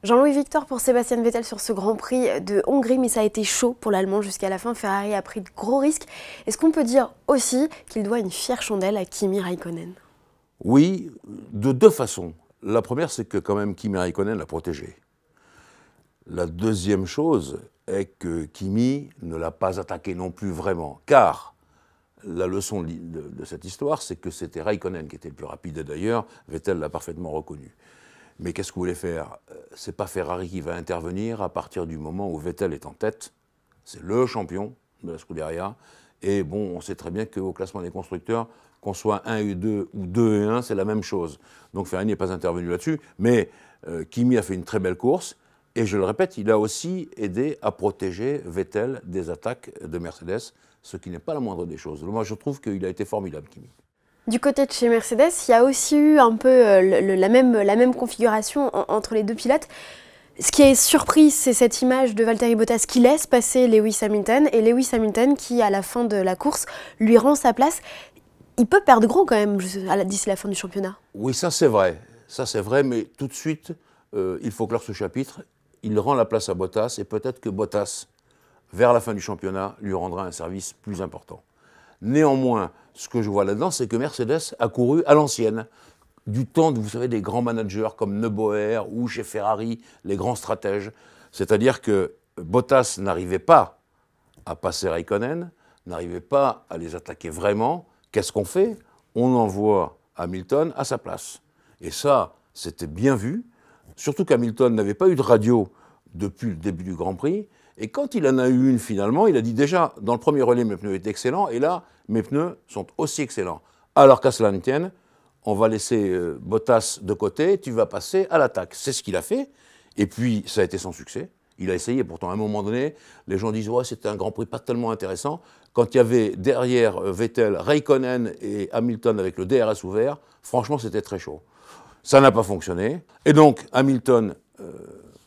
Jean-Louis Victor pour Sébastien Vettel sur ce Grand Prix de Hongrie, mais ça a été chaud pour l'Allemand jusqu'à la fin. Ferrari a pris de gros risques. Est-ce qu'on peut dire aussi qu'il doit une fière chandelle à Kimi Raikkonen? Oui, de deux façons. La première, c'est que quand même Kimi Raikkonen l'a protégé. La deuxième chose est que Kimi ne l'a pas attaqué non plus vraiment, car la leçon de cette histoire, c'est que c'était Raikkonen qui était le plus rapide, et d'ailleurs, Vettel l'a parfaitement reconnu. Mais qu'est-ce que vous voulez faire? C'est pas Ferrari qui va intervenir à partir du moment où Vettel est en tête. C'est le champion de la Scuderia. Et bon, on sait très bien qu'au classement des constructeurs, qu'on soit 1 et 2 ou 2 et 1, c'est la même chose. Donc Ferrari n'est pas intervenu là-dessus. Mais Kimi a fait une très belle course. Et je le répète, il a aussi aidé à protéger Vettel des attaques de Mercedes, ce qui n'est pas la moindre des choses. Moi, je trouve qu'il a été formidable, Kimi. Du côté de chez Mercedes, il y a aussi eu un peu la même configuration entre les deux pilotes. Ce qui est surpris, c'est cette image de Valtteri Bottas qui laisse passer Lewis Hamilton, et Lewis Hamilton qui, à la fin de la course, lui rend sa place. Il peut perdre gros quand même d'ici la fin du championnat. Oui, ça c'est vrai. Ça c'est vrai, mais tout de suite, il faut clore ce chapitre. Il rend la place à Bottas, et peut-être que Bottas, vers la fin du championnat, lui rendra un service plus important. Néanmoins, ce que je vois là-dedans, c'est que Mercedes a couru à l'ancienne, du temps, vous savez, des grands managers comme Neuboer ou chez Ferrari, les grands stratèges. C'est-à-dire que Bottas n'arrivait pas à passer Raikkonen, n'arrivait pas à les attaquer vraiment. Qu'est-ce qu'on fait? On envoie Hamilton à sa place. Et ça, c'était bien vu, surtout qu'Hamilton n'avait pas eu de radio depuis le début du Grand Prix. Et quand il en a eu une finalement, il a dit déjà, dans le premier relais, mes pneus étaient excellents, et là, mes pneus sont aussi excellents. Alors qu'à cela ne tienne, on va laisser Bottas de côté, tu vas passer à l'attaque. C'est ce qu'il a fait, et puis ça a été sans succès. Il a essayé, pourtant à un moment donné, les gens disent « ouais, c'était un Grand Prix pas tellement intéressant ». Quand il y avait derrière Vettel, Raikkonen et Hamilton avec le DRS ouvert, franchement c'était très chaud. Ça n'a pas fonctionné, et donc Hamilton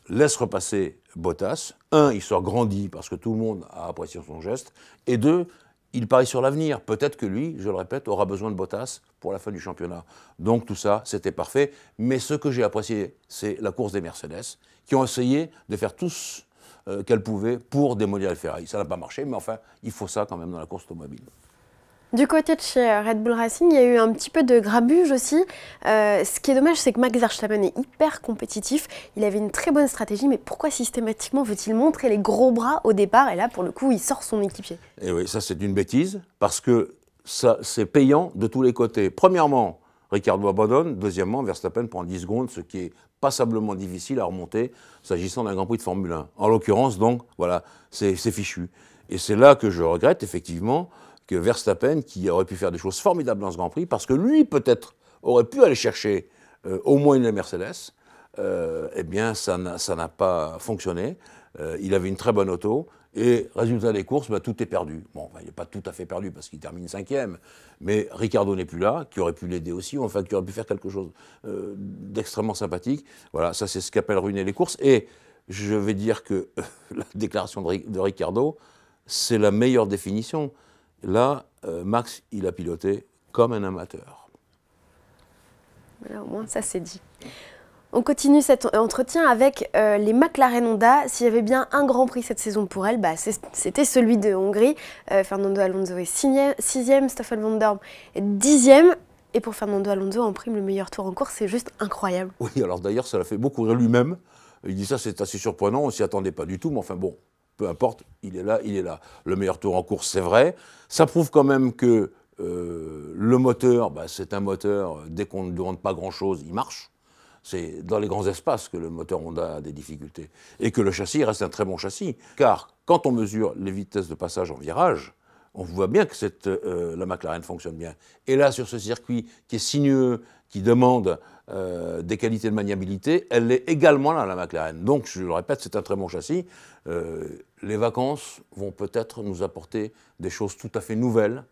laisse repasser Bottas. Un, il sort grandi parce que tout le monde a apprécié son geste, et deux, il parie sur l'avenir. Peut-être que lui, je le répète, aura besoin de Bottas pour la fin du championnat. Donc tout ça, c'était parfait. Mais ce que j'ai apprécié, c'est la course des Mercedes, qui ont essayé de faire tout ce qu'elles pouvaient pour démolir le Ferrari. Ça n'a pas marché, mais enfin, il faut ça quand même dans la course automobile. Du côté de chez Red Bull Racing, il y a eu un petit peu de grabuge aussi. Ce qui est dommage, c'est que Max Verstappen est hyper compétitif. Il avait une très bonne stratégie, mais pourquoi systématiquement veut-il montrer les gros bras au départ? Et là, pour le coup, il sort son équipier. Et oui, ça c'est une bêtise, parce que ça c'est payant de tous les côtés. Premièrement, Ricciardo abandonne. Deuxièmement, Verstappen prend 10 secondes, ce qui est passablement difficile à remonter s'agissant d'un Grand Prix de Formule 1. En l'occurrence, donc, voilà, c'est fichu. Et c'est là que je regrette, effectivement, que Verstappen, qui aurait pu faire des choses formidables dans ce Grand Prix, parce que lui, peut-être, aurait pu aller chercher au moins une Mercedes, eh bien, ça n'a pas fonctionné. Il avait une très bonne auto, et résultat des courses, bah, tout est perdu. Bon, il n'est pas tout à fait perdu parce qu'il termine 5e, mais Ricciardo n'est plus là, qui aurait pu l'aider aussi, enfin, qui aurait pu faire quelque chose d'extrêmement sympathique. Voilà, ça c'est ce qu'appelle ruiner les courses. Et je vais dire que la déclaration de Ricciardo, c'est la meilleure définition. Là, Max, il a piloté comme un amateur. Voilà, au moins, ça c'est dit. On continue cet entretien avec les McLaren Honda. S'il y avait bien un Grand Prix cette saison pour elle, bah, c'était celui de Hongrie. Fernando Alonso est 6e, Stoffel Van Dorn est 10e. Et pour Fernando Alonso, en prime, le meilleur tour en course, c'est juste incroyable. Oui, alors d'ailleurs, ça l'a fait beaucoup rire lui-même. Il dit ça, c'est assez surprenant, on ne s'y attendait pas du tout, mais enfin bon, peu importe, il est là, il est là. Le meilleur tour en course, c'est vrai. Ça prouve quand même que le moteur, bah, c'est un moteur, dès qu'on ne demande pas grand-chose, il marche. C'est dans les grands espaces que le moteur Honda a des difficultés. Et que le châssis reste un très bon châssis. Car quand on mesure les vitesses de passage en virage, on voit bien que la McLaren fonctionne bien. Et là, sur ce circuit qui est sinueux, qui demande des qualités de maniabilité, elle est également là, la McLaren. Donc, je le répète, c'est un très bon châssis. Les vacances vont peut-être nous apporter des choses tout à fait nouvelles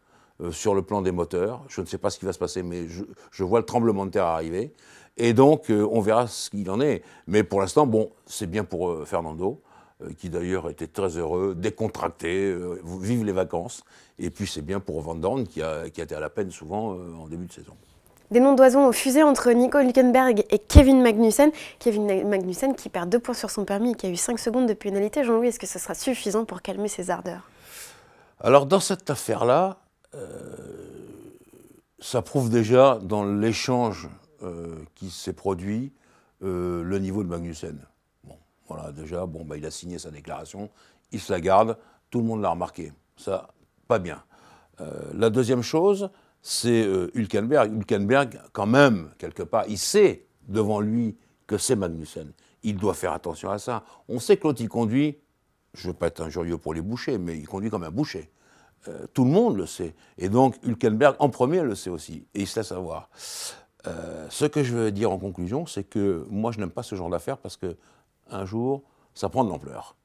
sur le plan des moteurs. Je ne sais pas ce qui va se passer, mais je vois le tremblement de terre arriver. Et donc, on verra ce qu'il en est. Mais pour l'instant, bon, c'est bien pour Fernando, qui d'ailleurs était très heureux, décontracté, vive les vacances. Et puis c'est bien pour Van Dorn, qui a été à la peine souvent en début de saison. Des noms d'oiseaux ont fusé entre Nico Hülkenberg et Kevin Magnussen. Kevin Magnussen qui perd 2 points sur son permis et qui a eu 5 secondes de pénalité. Jean-Louis, est-ce que ce sera suffisant pour calmer ses ardeurs? Alors dans cette affaire-là, ça prouve déjà dans l'échange qui s'est produit le niveau de Magnussen. Bon, voilà, déjà, bon, bah, il a signé sa déclaration, il se la garde, tout le monde l'a remarqué. Ça, pas bien. La deuxième chose, c'est Hülkenberg. Hülkenberg, quand même, quelque part, il sait devant lui que c'est Magnussen. Il doit faire attention à ça. On sait que l'autre, il conduit, je ne veux pas être injurieux pour les bouchers, mais il conduit comme un boucher. Tout le monde le sait. Et donc, Hülkenberg, en premier, le sait aussi. Et il se laisse avoir. Ce que je veux dire en conclusion, c'est que moi, je n'aime pas ce genre d'affaires parce qu'un jour, ça prend de l'ampleur.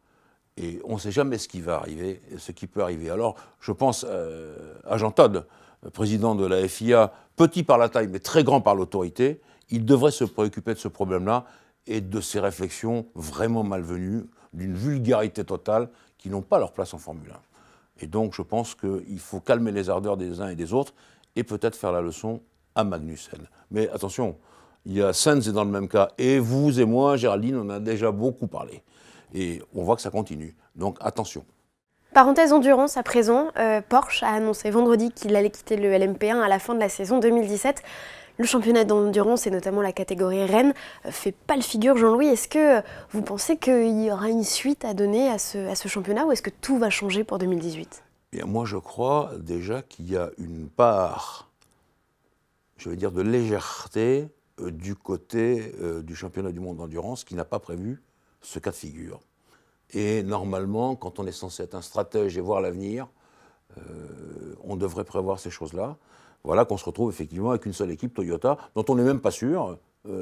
Et on ne sait jamais ce qui va arriver, ce qui peut arriver. Alors, je pense à Jean Todt, président de la FIA, petit par la taille, mais très grand par l'autorité. Il devrait se préoccuper de ce problème-là et de ces réflexions vraiment malvenues, d'une vulgarité totale, qui n'ont pas leur place en Formule 1. Et donc, je pense qu'il faut calmer les ardeurs des uns et des autres et peut-être faire la leçon à Magnussen. Mais attention, il y a Sainz est dans le même cas. Et vous et moi, Géraldine, on a déjà beaucoup parlé. Et on voit que ça continue. Donc, attention. Parenthèse endurance à présent, Porsche a annoncé vendredi qu'il allait quitter le LMP1 à la fin de la saison 2017. Le championnat d'endurance et notamment la catégorie Rennes fait pas le figure. Jean-Louis, est-ce que vous pensez qu'il y aura une suite à donner à ce championnat ou est-ce que tout va changer pour 2018? Bien, moi, je crois déjà qu'il y a une part, je vais dire, de légèreté du côté du championnat du monde d'endurance qui n'a pas prévu ce cas de figure. Et normalement, quand on est censé être un stratège et voir l'avenir, on devrait prévoir ces choses-là. Voilà qu'on se retrouve effectivement avec une seule équipe Toyota, dont on n'est même pas sûr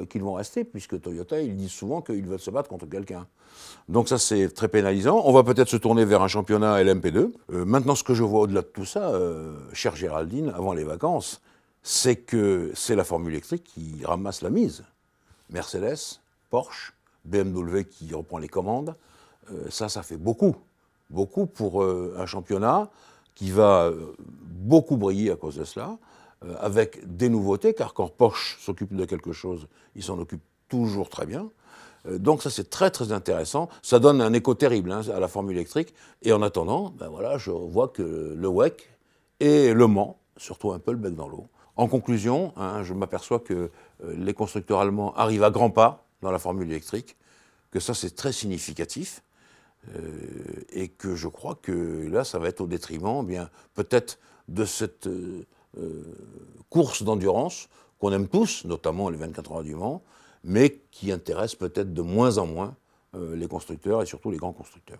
qu'ils vont rester, puisque Toyota, ils disent souvent qu'ils veulent se battre contre quelqu'un. Donc ça, c'est très pénalisant. On va peut-être se tourner vers un championnat LMP2. Maintenant, ce que je vois au-delà de tout ça, chère Géraldine, avant les vacances, c'est que c'est la Formule électrique qui ramasse la mise. Mercedes, Porsche, BMW qui reprend les commandes, ça fait beaucoup. Beaucoup pour un championnat qui va beaucoup briller à cause de cela, avec des nouveautés, car quand Porsche s'occupe de quelque chose, il s'en occupe toujours très bien. Donc ça, c'est très très intéressant. Ça donne un écho terrible à la Formule électrique. Et en attendant, ben voilà, je vois que le WEC et Le Mans, surtout un peu le bec dans l'eau. En conclusion, je m'aperçois que les constructeurs allemands arrivent à grands pas dans la Formule électrique, que ça c'est très significatif. Et que je crois que là, ça va être au détriment, bien peut-être de cette course d'endurance qu'on aime tous, notamment les 24 heures du Mans, mais qui intéresse peut-être de moins en moins les constructeurs et surtout les grands constructeurs.